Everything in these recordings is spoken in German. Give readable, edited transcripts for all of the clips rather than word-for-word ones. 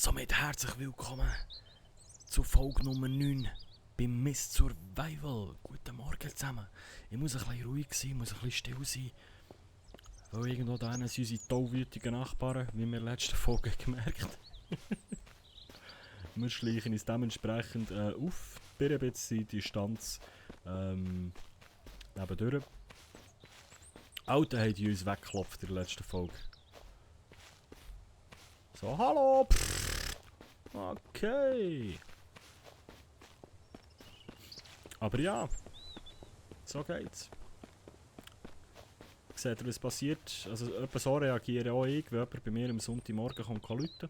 Somit herzlich willkommen zu Folge Nummer 9 beim Miss Survival. Guten Morgen zusammen. Ich muss ein bisschen ruhig sein, muss ein bisschen still sein. Weil irgendwo da sind unsere tollwütigen Nachbarn, wie wir in der letzten Folge gemerkt haben. Wir schleichen uns dementsprechend auf, bei ein bisschen Distanz nebendurch. Alten haben die uns weggeklopft in der letzten Folge. So, hallo! Pff. Okay. Aber ja, so geht's. Seht ihr, was passiert? Also, etwa so reagiere auch ich, wenn jemand bei mir am Sonntagmorgen kommt rufen.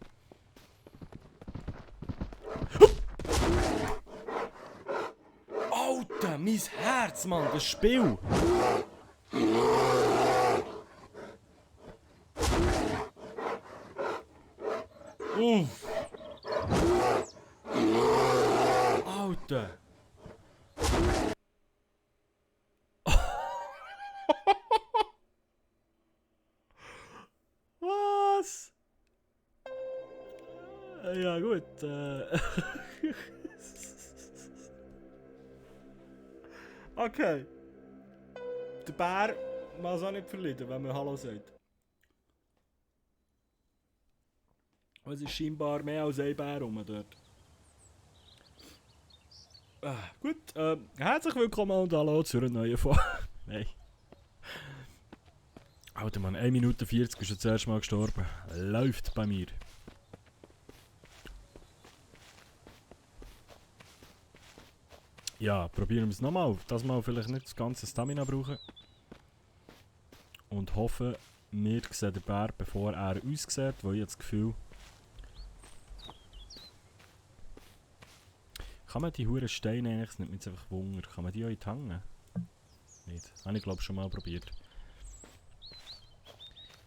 Alter, mein Herz, Mann, das Spiel! Alter! Was? Ja gut, Okay. Der Bär muss auch nicht verleiden, wenn man Hallo sagt. Es ist scheinbar mehr als ein Bär rum dort. Gut, herzlich willkommen und hallo zu einer neuen Folge. Nein. Alter Mann, 1 Minute 40 ist das erste Mal gestorben. Läuft bei mir. Ja, probieren wir es nochmal. Das Mal vielleicht nicht das ganze Stamina brauchen. Und hoffen, wir sehen den Bär, bevor er uns sieht, weil ich das Gefühl... Kann man die huren Steine eigentlich, das nimmt mich jetzt einfach Wunder, kann man die auch in die Hange? Nicht. Habe ich glaube schon mal probiert.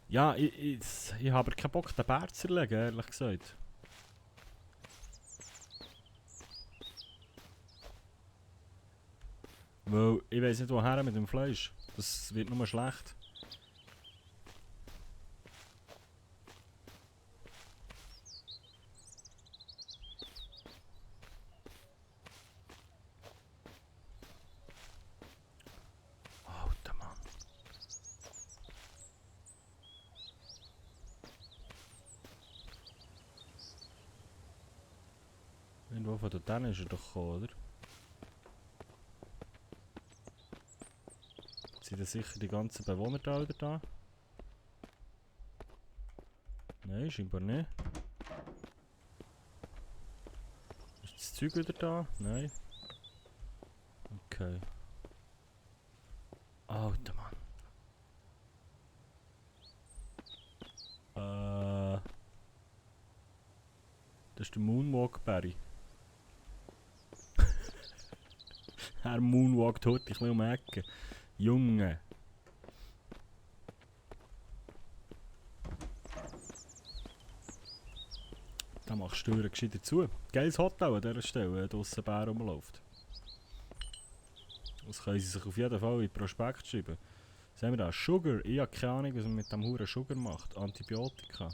Ja, ich habe aber keinen Bock, den Bär zu erlegen, ehrlich gesagt. Weil ich weiss nicht woher mit dem Fleisch. Das wird nur schlecht. Alter Mann. Irgendwo von dort ist er doch gekommen, oder? Sind das sicher die ganzen Bewohner da wieder da? Nein, scheinbar nicht. Ist das Zeug wieder da? Nein. Okay. Alter Mann. Das ist der Moonwalk Barry. Er moonwalkt heute ein bisschen um die Ecke. Junge. Da machst du Türen gescheiter zu. Geiles Hotel an dieser Stelle, wenn draussen ein Bär rumläuft. Das können sie sich auf jeden Fall in den Prospekt schreiben. Was haben wir da? Sugar. Ich habe keine Ahnung, was man mit dem Huren Sugar macht. Antibiotika.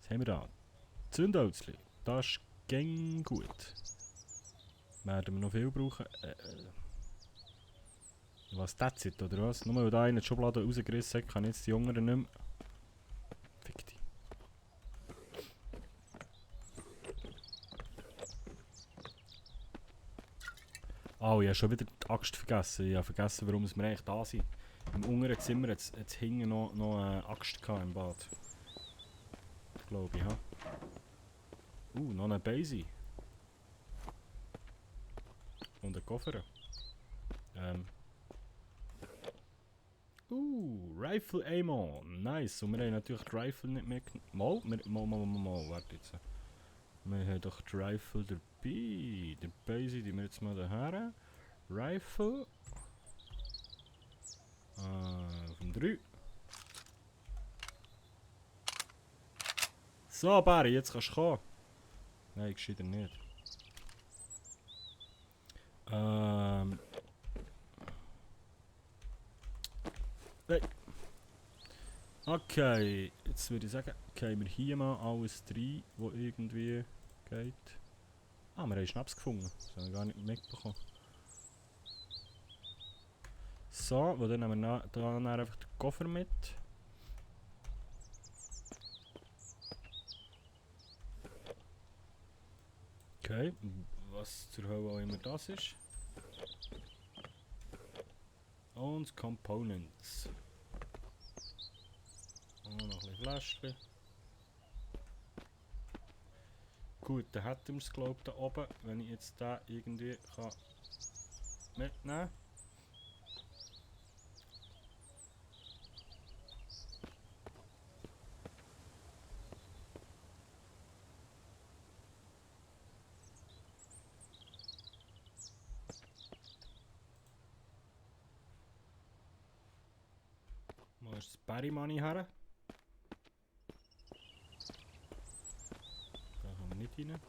Was haben wir da? Zündhölzli. Das ist gäng gut. Werden wir noch viel brauchen? Was, that's it, oder was? Nur weil da einer die Schublade rausgerissen hat, kann jetzt die Jüngeren nicht mehr... Fick dich. Oh, ich habe schon wieder die Axt vergessen. Ich habe vergessen, warum wir eigentlich da sind. Im unteren Zimmer hat es hinten noch eine Axt im Bad. Glaube ich, ha? Noch eine Basie. Und ein Koffer. Rifle Ammo. Nice. Und wir haben natürlich die Rifle nicht mehr genommen. Mal, warte jetzt. Wir haben doch die Rifle dabei. Der Basie, die wir jetzt mal daher. Rifle. Von 3. So, Barry, jetzt kannst du kommen. Nein, gescheiter nicht. Hey. Okay, jetzt würde ich sagen, gehen wir hier mal alles rein, wo irgendwie geht. Ah, wir haben Schnaps gefunden. Das haben wir gar nicht mitbekommen. So, dann nehmen wir dann einfach den Koffer mit. Okay, was zur Hölle auch immer das ist. Und Components. Und noch ein bisschen Fläschchen. Gut, dann hätten wir es glaube ich da oben, wenn ich jetzt da irgendwie kann mitnehmen kann. Wo ist das Berry Money her? Da kommen wir nicht rein.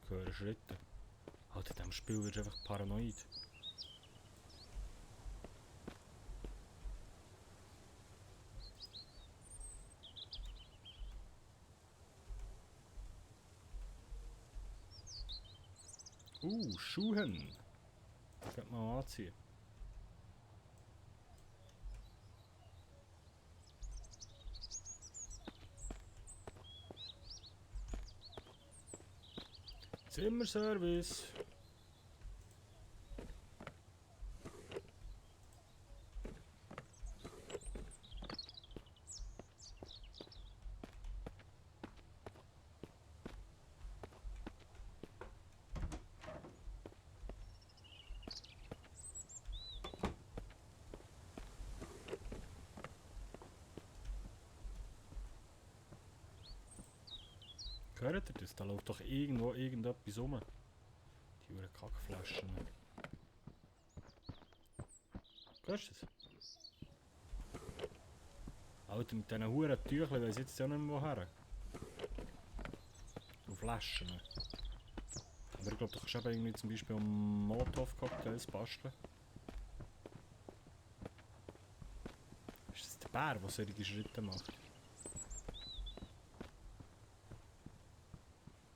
Ich höre Schritte. Halt, in diesem Spiel wirst du einfach paranoid. Schuhen. Das könnte man anziehen. Zimmerservice. Hört ihr das? Da läuft doch irgendwo irgendetwas rum. Die Uhren Kackflaschen. Hörst du das? Alter, mit diesen Huren Tüchern weiss ich jetzt ja nicht mehr woher. Und Flaschen. Aber ich glaube, du kannst eben irgendwie zum Beispiel Molotov-Cocktails basteln. Ist das der Bär, der solche Schritte macht?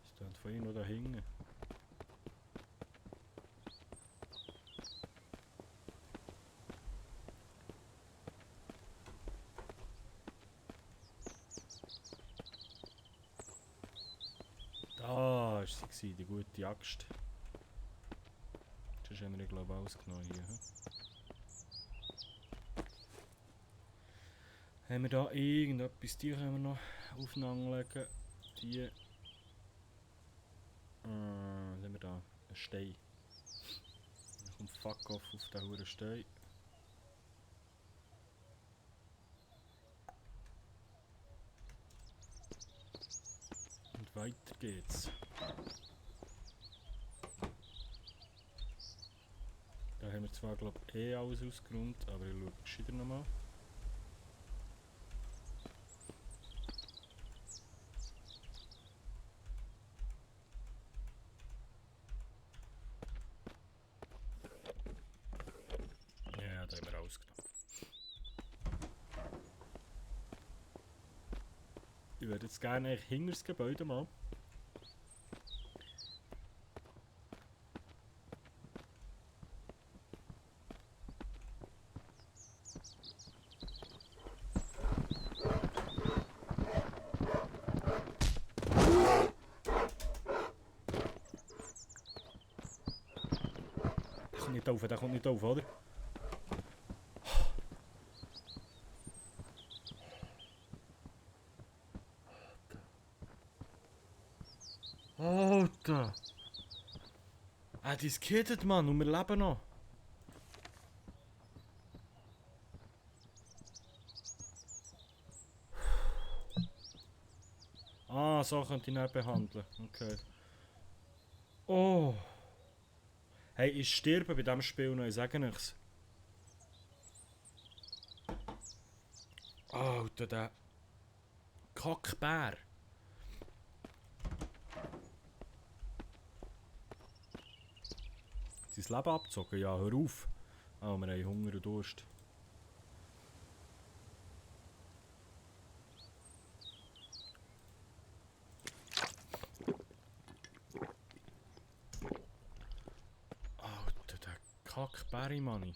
Das steht von ihm noch da hinten. Da war sie, die gute Axt. Sonst haben wir die, glaube ich, ausgenommen hier. Haben wir da irgendetwas, die können wir noch aufeinander legen. Die. Was haben wir da? Ein Stein. Dann kommt Fuck off auf den hohen Stein. Und weiter geht's. Da haben wir zwar, glaube ich, alles ausgeräumt, aber ich schaue gescheiter nochmal. Ja, da haben wir rausgenommen. Ich würde jetzt gerne hinter das Gebäude mal. Der kommt nicht auf, oder? Alter! Die ist gekittet, Mann, und wir leben noch. Ah, so könnte ich nicht behandeln. Okay. Oh! Hey, ich sterbe bei diesem Spiel noch, ich sage nichts. Alter, der Kackbär. Sein Leben abgezogen? Ja, hör auf. Ah, wir haben Hunger und Durst. Alter, der Kackbär, Manni.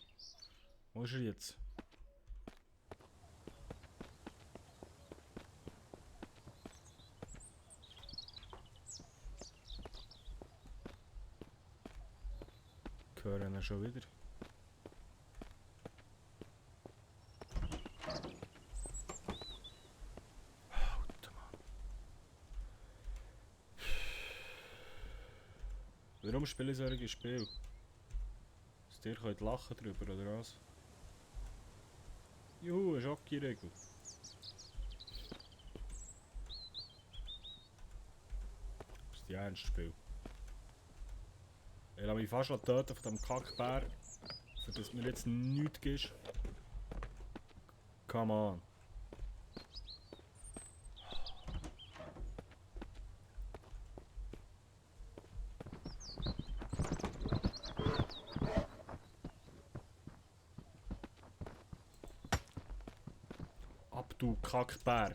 Wo ist er jetzt? Hören ihn schon wieder. Alter Mann. Warum spiele ich solche Spiele? Dass ihr könnt lachen drüber, oder was? Juhu, eine Schocki-Regel. Das ist die ernste Spiel. Ich lasse mich fast töten von diesem Kackbär, für das mir jetzt nichts gibt. Come on. Ab, du Kackbär.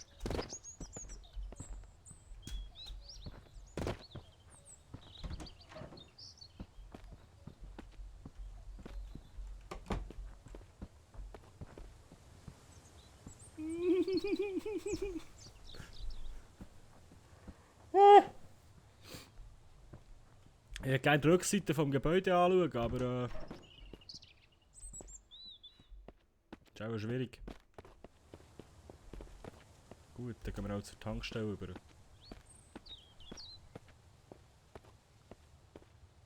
Ich hätte gerne die Rückseite vom Gebäude anschauen, aber ist auch schwierig. Gut, dann gehen wir auch zur Tankstelle über.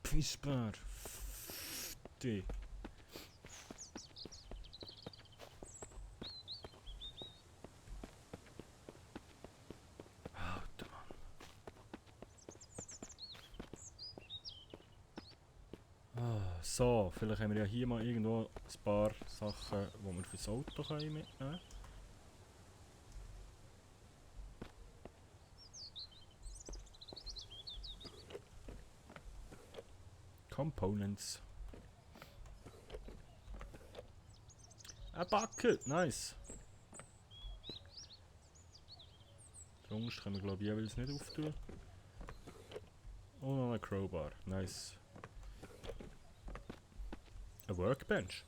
Pissbär. Die. Alter Mann. So, vielleicht haben wir ja hier mal irgendwo ein paar Sachen, die wir fürs Auto mitnehmen können. Components. Ein Bucket, nice. Sonst können wir glaube ich jeweils nicht auftun. Und noch eine Crowbar, nice. Ein Workbench.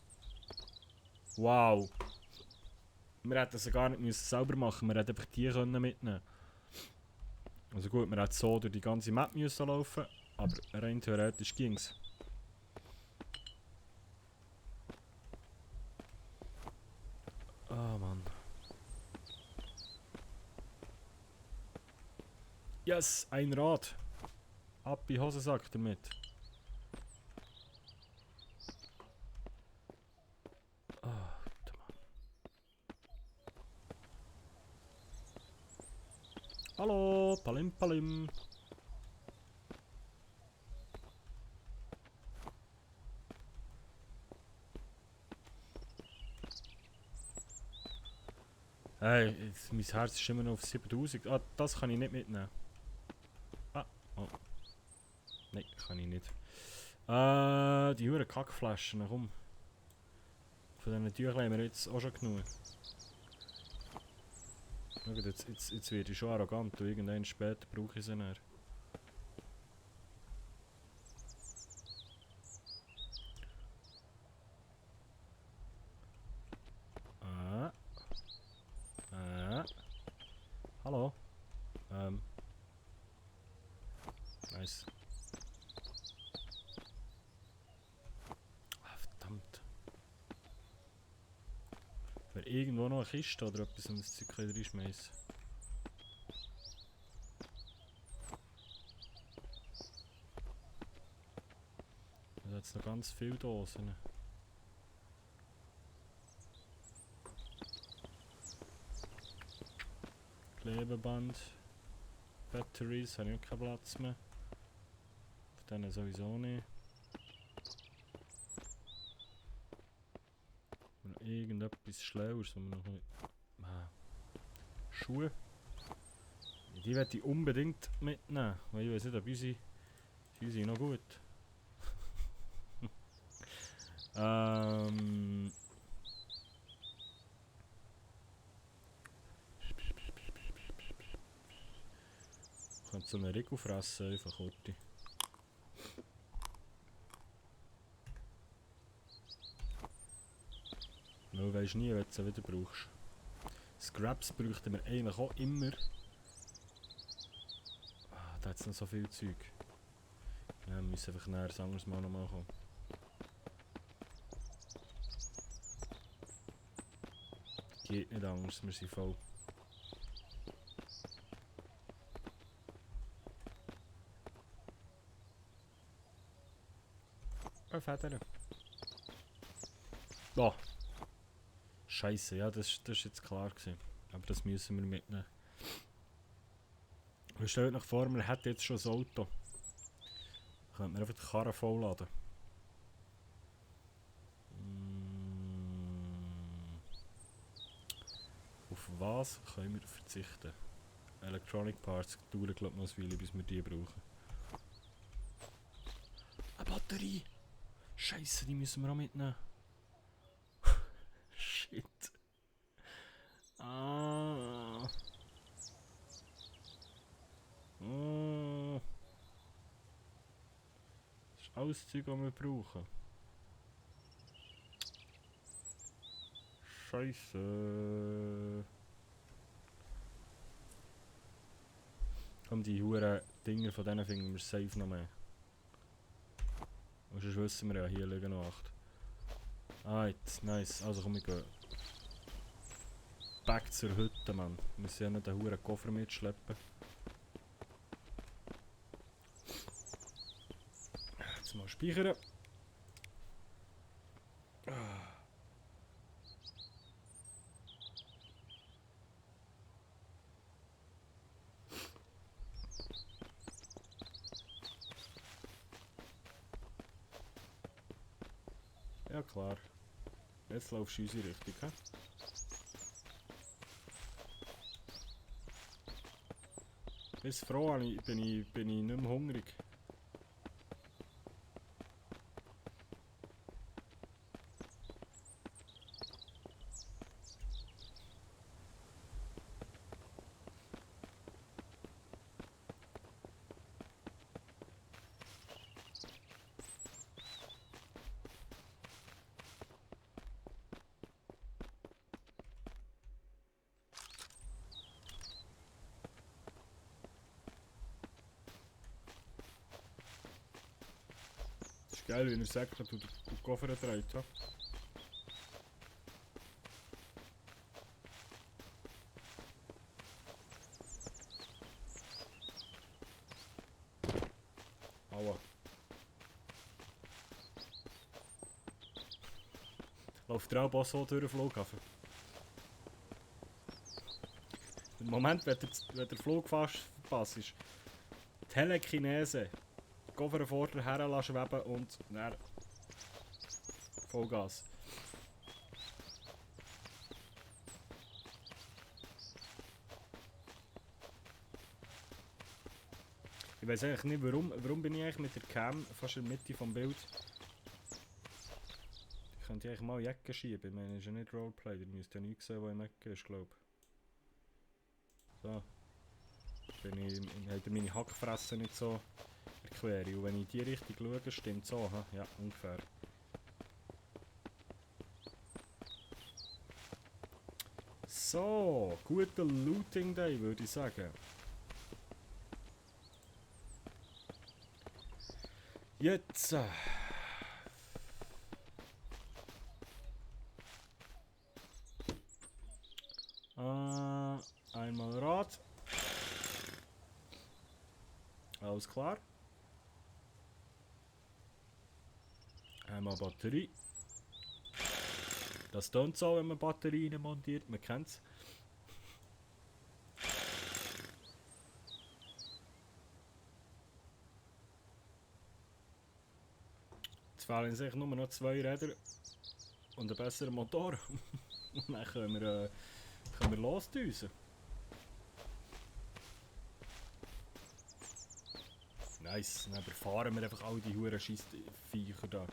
Wow. Wir hätten sie gar nicht müssen selber machen, wir hätten einfach die können mitnehmen. Also gut, wir hätten so durch die ganze Map müssen laufen, aber rein theoretisch ging's. Ah, Mann. Yes, ein Rad. Ab in den Hosensack damit. Alter Mann. Hallo, Palim Palim. Hey, jetzt, mein Herz ist immer noch auf 7000. Ah, das kann ich nicht mitnehmen. Ah, oh. Nein, kann ich nicht. Die huren Kackflaschen, komm. Von diesen Tüchern haben wir jetzt auch schon genug. Schau, jetzt werde ich schon arrogant und irgendwann später brauche ich sie nicht. Hallo? Nice. Ah, verdammt. Wäre irgendwo noch eine Kiste oder etwas, um das Zeug reinschmeißen. Da hat jetzt noch ganz viele Dosen. Klebeband. Batteries, habe ich auch keinen Platz mehr. Auf denen sowieso nicht. Und irgendetwas Schlaues, wo wir noch nicht... Ah. Schuhe. Die möchte ich unbedingt mitnehmen, weil ich weiß nicht, ob unsere noch gut. Ich könnte so einen Riegel fressen, einfach kurz. Weil du weisst nie, wenn du sie wieder brauchst. Scraps bräuchten wir eigentlich auch immer. Ah, da hat es noch so viel Zeug. Ja, wir müssen einfach näher ein anderes Mal nochmal kommen. Geht nicht anders, wir sind voll. Federn. Oh! Scheiße, ja, das ist jetzt klar gewesen. Aber das müssen wir mitnehmen. Wir stellen euch vor, wir hätten jetzt schon ein Auto. Dann könnten wir einfach die Karre vollladen. Auf was können wir verzichten? Electronic Parts dauern glaube ich noch eine Weile, bis wir die brauchen. Eine Batterie! Scheiße, die müssen wir auch mitnehmen. Shit. Ah. Oh. Das ist alles Zeug, das wir brauchen. Scheiße. Komm, die huren Dinger von denen finden wir safe noch mehr. Und sonst wissen wir ja, hier liegen noch 8. Alright, nice. Also komm, wir gehen. Back zur Hütte, Mann. Wir müssen ja nicht den huren Koffer mitschleppen. Jetzt mal speichern. Ja klar. Jetzt laufst du in unsere Richtung, hä? Bis froh bin ich nicht mehr hungrig. Ist geil, wie er sagt, dass du den Koffer trägst. Aua. Läuft der auch so durch den Flughafen? Im Moment, wenn der Flug fast verpasst ist, Telekinese. Koffer vorne her schweben und dann Vollgas. Ich weiß eigentlich nicht warum bin ich eigentlich mit der Cam fast in der Mitte vom Bild. Ich könnte eigentlich mal in die Ecke schieben, ich meine, das ist ja nicht Roleplay, ihr müsst ja nichts sehen, was im Ecke ist, glaube ich. So. Habt ihr meine Hackfresse nicht so erklärt? Und wenn ich in die Richtung schaue, stimmt so, ha? Ja, ungefähr. So, guter Looting Day, würde ich sagen. Jetzt. Einmal Rad. Alles klar. Einmal Batterie. Das tönt so, wenn man Batterien montiert, man kennt es. Jetzt fehlen sich nur noch 2 Räder und ein besserer Motor. Und dann können wir losdüsen. Nice, dann überfahren wir einfach all die huren Scheissviecher da.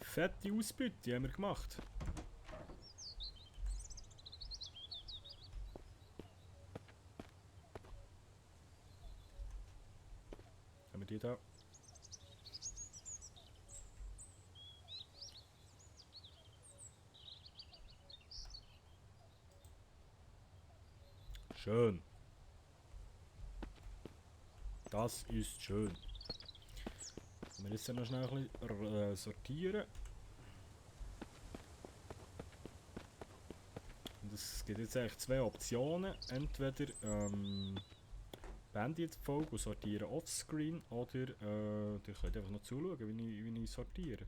Fette Ausbeute haben wir gemacht. Haben wir die da? Schön. Das ist schön. Wir müssen noch schnell ein bisschen sortieren. Und es gibt jetzt eigentlich zwei Optionen. Entweder beende ich die Folge und sortiere offscreen, oder ihr könnt einfach noch zuschauen, wie ich sortiere.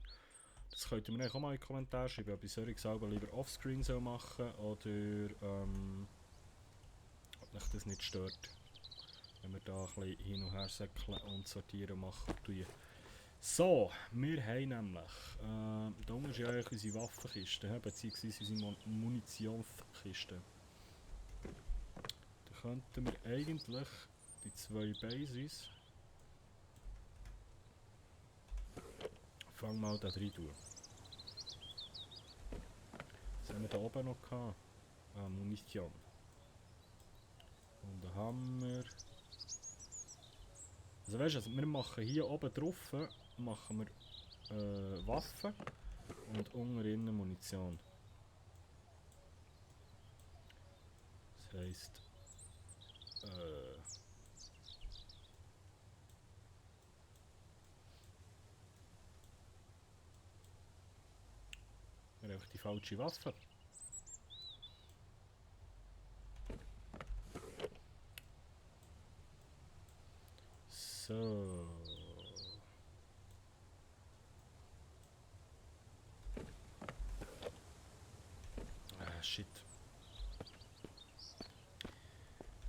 Das könnt ihr mir auch mal in die Kommentare schreiben, ob ich solche selber lieber offscreen machen soll oder ob euch das nicht stört. Wenn wir da ein bisschen hin und her säckeln und sortieren machen tun. So, wir haben nämlich, da unten ist ja eigentlich unsere Waffenkiste, beziehungsweise unsere Munitionskiste. Da könnten wir eigentlich die zwei Bases, fang mal da rein tun. Was haben wir da oben noch gehabt? Munition. Und da haben wir... Also weißt du, wir machen hier oben drauf machen wir Waffen und unten innen Munition. Das heisst wir haben einfach die falsche Waffe. So. Shit.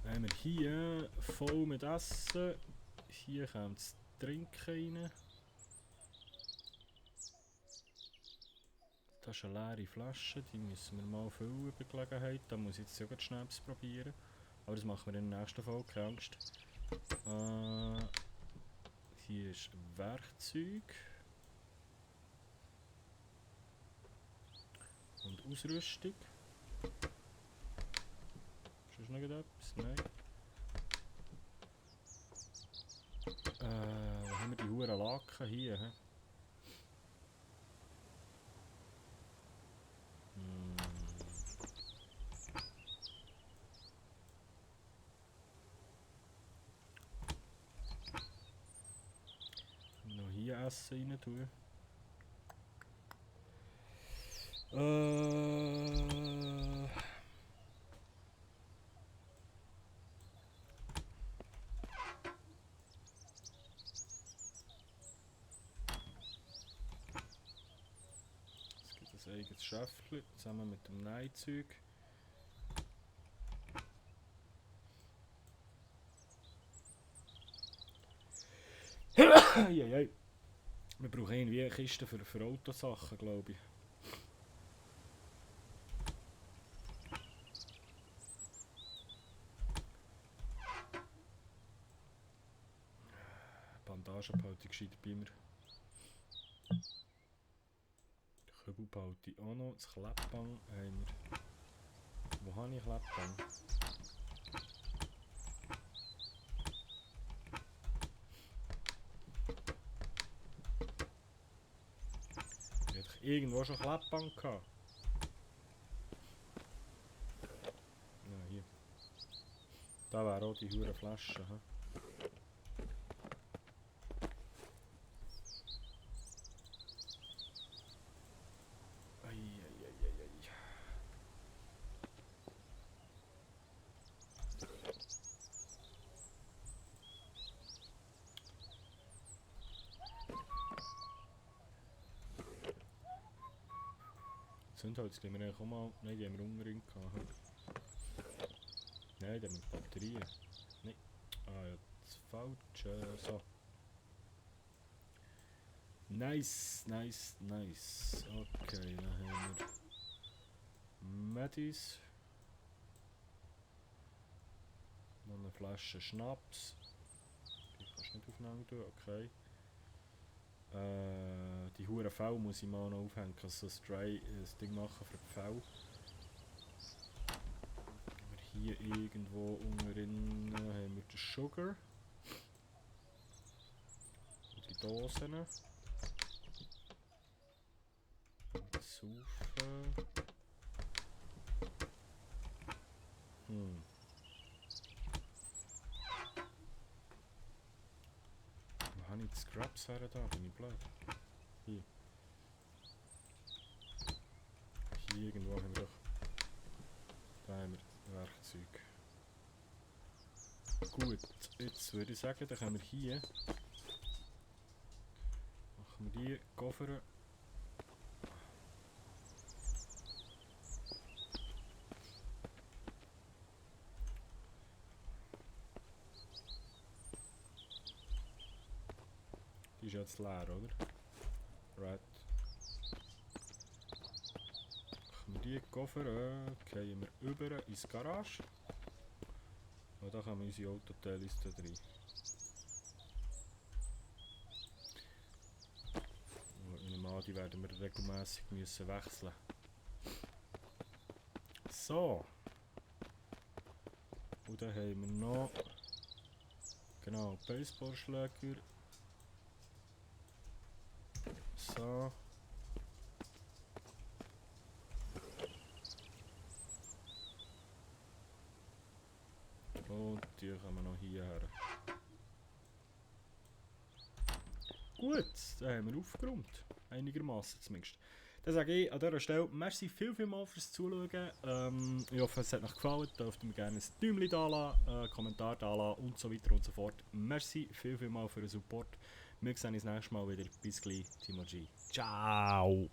Dann haben wir hier voll mit Essen. Hier kommt das Trinken rein. Das ist eine leere Flasche, die müssen wir mal füllen bei Gelegenheit. Da muss ich jetzt sogar schnell probieren. Aber das machen wir in der nächsten Folge, keine Angst. Hier ist Werkzeug. Und Ausrüstung. Ist noch etwas? Nein. Wo haben wir die huren Laken hier? He? Noch hier Essen rein tun. Es gibt ein eigenes Schäftchen zusammen mit dem Neizeug. Wir brauchen irgendwie eine Kiste für Autosachen, glaube ich. Bandagen behalte ich gescheit bei mir. Kübel behalte ich auch noch. Das Kleppband haben wir. Wo habe ich Kleppband? Ich hatte irgendwo schon Kleppband gehabt. Ja, hier. Da wäre auch die hure Flasche. He? Zündholz gehen wir eigentlich auch mal. Nein, die haben wir unten gehabt. Nein, die haben wir Batterien. Nein. Ah ja, das Falsche. So. Nice, nice, nice. Okay, dann haben wir Medis. Noch eine Flasche Schnaps. Die kannst du nicht aufeinander tun, okay. Die hure Fell muss ich mal noch aufhängen, also das Ding machen für die Fell. Hier irgendwo unten drin haben wir den Sugar. Und die Dosen. Und das Saufen. Wo habe ich die Scraps her da? Bin ich blöd? Hier. Hier irgendwo haben wir doch. Da haben wir Werkzeug. Gut, jetzt würde ich sagen, dann können wir hier. Machen wir die Koffer. Die ist jetzt leer, oder? Right. Machen wir die Koffer, gehen wir über ins Garage. Und da haben wir unsere Autoteile drin. Ich nehme an, die werden wir regelmäßig müssen wechseln. So. Und dann haben wir noch genau Baseballschläger. So. Und die kommen noch hierher. Gut, dann haben wir aufgeräumt. Einigermaßen zumindest. Dann sage ich an dieser Stelle, merci vielmals fürs Zuschauen. Ich hoffe, es hat euch gefallen. Dürft ihr mir gerne ein Däumchen da lassen, einen Kommentar da lassen und so weiter und so fort. Merci vielmals für den Support. Wir sehen uns das nächste Mal wieder. Bis gleich, Timo G. Ciao!